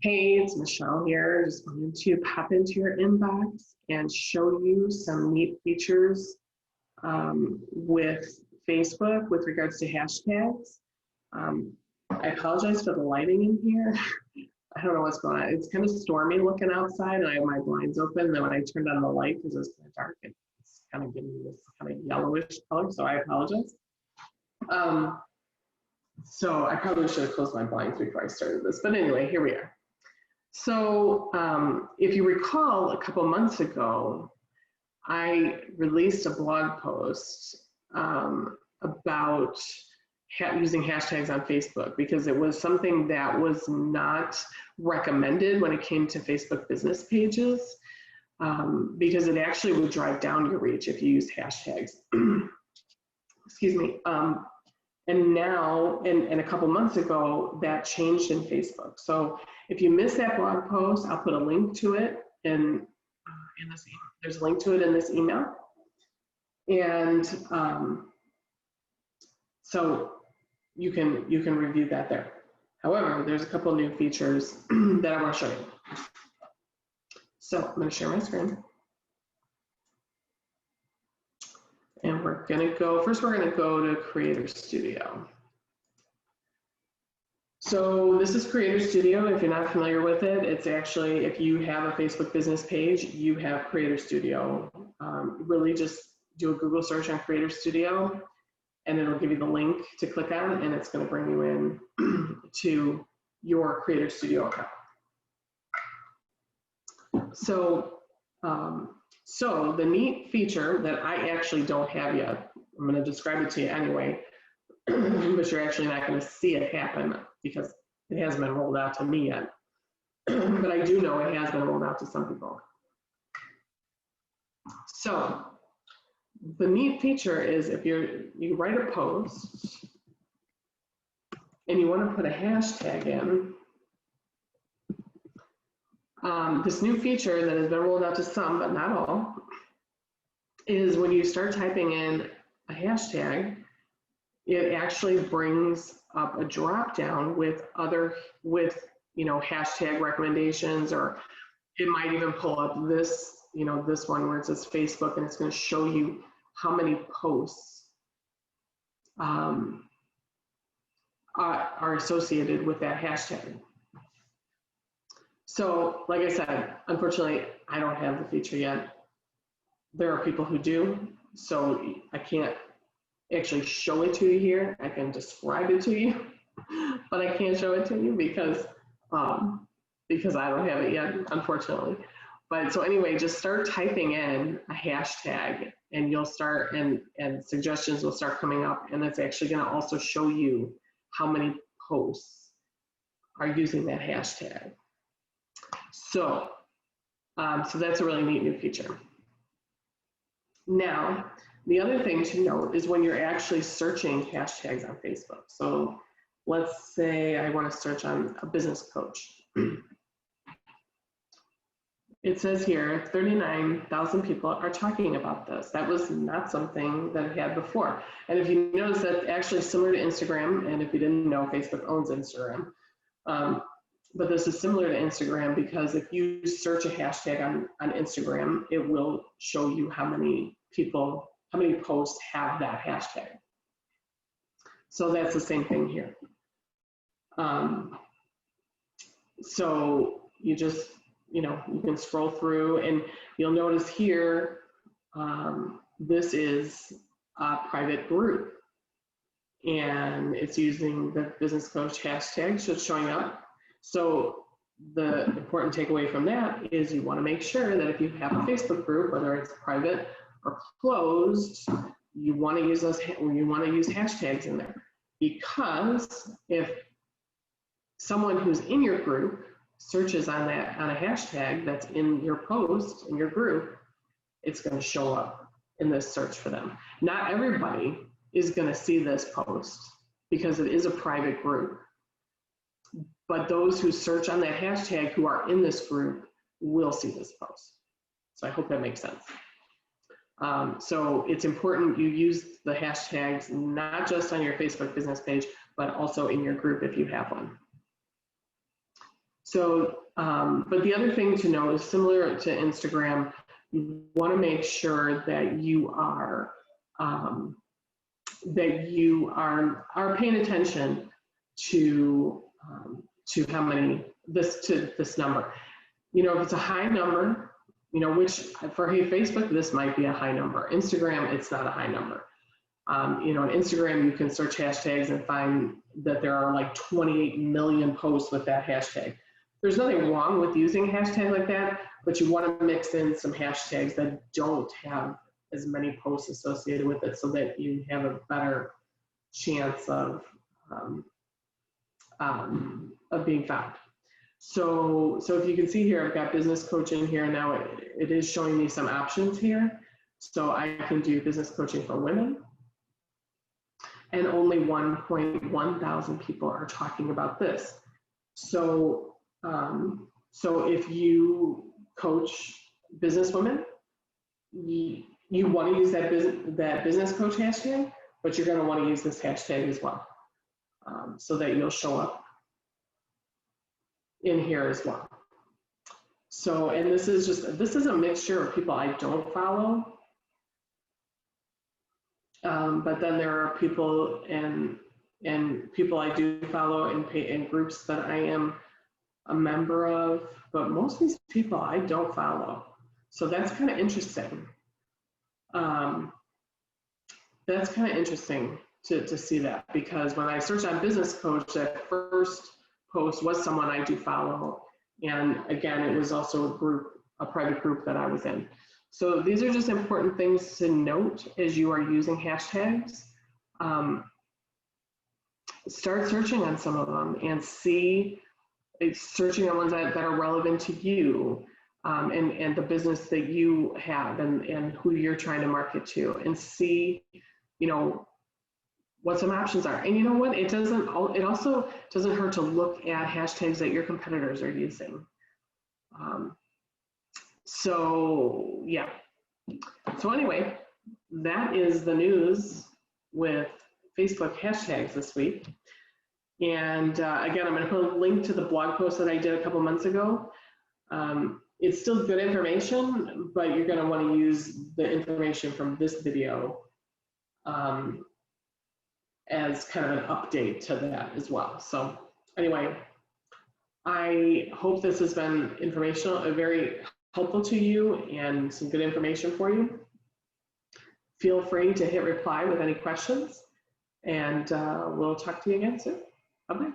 Hey, it's Michelle here. Just wanted to pop into your inbox and show you some neat features with Facebook with regards to hashtags. I apologize for the lighting in here. I don't know what's going on. It's kind of stormy looking outside, and I have my blinds open. And then when I turned on the light, because it was kind of dark, it's kind of giving me this kind of yellowish color, so I apologize. So I probably should have closed my blinds before I started this. But anyway, here we are. So if you recall, a couple months ago, I released a blog post about using hashtags on Facebook because it was something that was not recommended when it came to Facebook business pages because it actually would drive down your reach if you use hashtags. Excuse me. And now, and a couple months ago, that changed in Facebook. So if you missed that blog post, I'll put a link to it in this email. There's a link to it in this email. And so you can review that there. However, there's a couple new features that I want to show you. So I'm going to share my screen. And we're going to go, first we're going to go to Creator Studio. So this is Creator Studio. If you're not familiar with it, it's actually, if you have a Facebook business page, you have Creator Studio. Really just do a Google search on Creator Studio, and it'll give you the link to click on, and it's going to bring you in to your Creator Studio account. So, so the neat feature that I actually don't have yet, I'm going to describe it to you anyway, but you're actually not going to see it happen because it hasn't been rolled out to me yet. But I do know it has been rolled out to some people. So the neat feature is if you write a post and you want to put a hashtag in, this new feature that has been rolled out to some, but not all, is when you start typing in a hashtag, it actually brings up a drop down with hashtag recommendations, or it might even pull up this, this one where it says Facebook, and it's going to show you how many posts are associated with that hashtag. So, like I said, unfortunately, I don't have the feature yet. There are people who do, so I can't actually show it to you here. I can describe it to you, but I can't show it to you because I don't have it yet, unfortunately. But so anyway, just start typing in a hashtag, and you'll start, and suggestions will start coming up, and it's actually going to also show you how many posts are using that hashtag. So, so that's a really neat new feature. Now, the other thing to note is when you're actually searching hashtags on Facebook. So let's say I want to search on a business coach. It says here 39,000 people are talking about this. That was not something that it had before. And if you notice, that's actually similar to Instagram. And if you didn't know, Facebook owns Instagram. But this is similar to Instagram because if you search a hashtag on Instagram, it will show you how many posts have that hashtag. So that's the same thing here. So you just, you can scroll through, and you'll notice here, this is a private group, and it's using the business coach hashtag, so it's showing up. So the important takeaway from that is you want to make sure that if you have a Facebook group, whether it's private or closed, you want to use hashtags in there, because if someone who's in your group searches on a hashtag that's in your post in your group, it's going to show up in this search for them. Not everybody is going to see this post because it is a private group. But those who search on that hashtag who are in this group will see this post. So I hope that makes sense. So it's important you use the hashtags not just on your Facebook business page, but also in your group if you have one. So, but the other thing to know is similar to Instagram, you want to make sure that you are paying attention to how many this number. You know, if it's a high number, you know, which for Facebook this might be a high number. Instagram, it's not a high number. You know, on Instagram you can search hashtags and find that there are like 28 million posts with that hashtag. There's nothing wrong with using a hashtag like that, but you want to mix in some hashtags that don't have as many posts associated with it so that you have a better chance of being found. So if you can see here, I've got business coaching here. Now it is showing me some options here. So I can do business coaching for women. And only 1.1 thousand people are talking about this. So if you coach business women, you want to use that business coach hashtag, but you're going to want to use this hashtag as well, so that you'll show up in here as well. So, and this is a mixture of people I don't follow, but then there are people and people I do follow in groups that I am a member of, but most of these people I don't follow. So that's kind of interesting. That's kind of interesting to see that, because when I searched on business coach, that first post was someone I do follow. And again, it was also a private group that I was in. So these are just important things to note as you are using hashtags. Start searching on some of them and searching on ones that are relevant to you, and the business that you have and who you're trying to market to, and see, you know, what some options are. And you know what, it also doesn't hurt to look at hashtags that your competitors are using. So yeah, so anyway, that is the news with Facebook hashtags this week. And again, I'm going to put a link to the blog post that I did a couple months ago. It's still good information, but you're going to want to use the information from this video as kind of an update to that as well. So anyway, I hope this has been informational, very helpful to you, and some good information for you. Feel free to hit reply with any questions, and we'll talk to you again soon. Bye-bye.